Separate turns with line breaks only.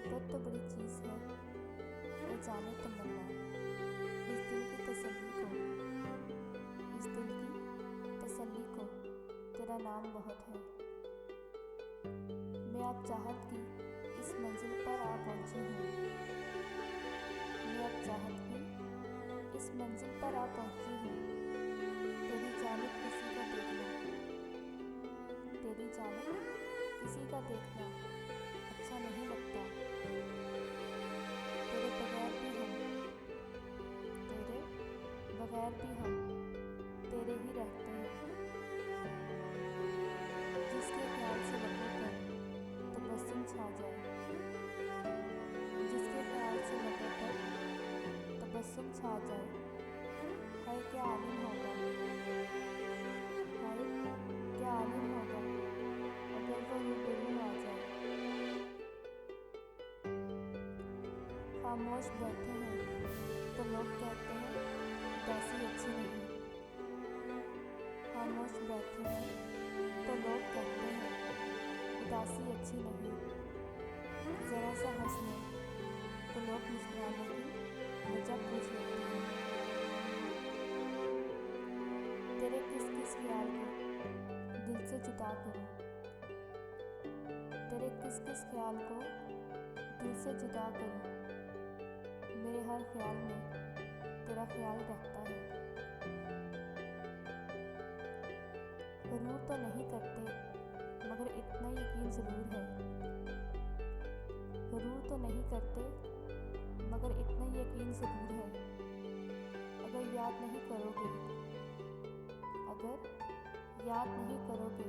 मोहब्बत तो बड़ी चीज़ है, ये जाने तमन्ना। इस दिल की तसल्ली को, इस दिल की तसल्ली को तेरा नाम बहुत है। मैं अब चाहत की इस मंजिल पर आ पहुंची हूँ। मैं अब चाहत की इस मंजिल पर आ पहुंची हूँ। तेरी जानिब किसी का देखना, तेरी जानिब किसी का देखना अच्छा नहीं लगता। तेरे बगैर भी हम, तेरे बगैर भी हम तेरे ही रहते हैं। जिसके ख्याल से लबों पर तबस्सुम छा जाए, जिसके ख्याल से लबों पर तबस्सुम छा जाए, हाय क्या आलिम होगा, हाय क्या आलिम होगा अगर वो रूबरू आ जाए। खामोश बैठे हैं तो लोग कहते हैं उदासी अच्छी नहीं। खामोश बैठे हैं तो लोग कहते हैं उदासी अच्छी नहीं। ज़रा सा हंस लें तो लोग मुस्कुराने की वजह पूछ लेते हैं। तेरे किस किस ख्याल को दिल से जुदा करूं, तेरे किस किस ख्याल को दिल से जुदा करूं। मेरे हर ख्याल में तेरा ख्याल रहता है। गरूर तो नहीं करते मगर इतना यकीन ज़रूर है। गरूर तो नहीं करते मगर इतना यकीन ज़रूर है। अगर याद नहीं करोगे, अगर याद नहीं करोगे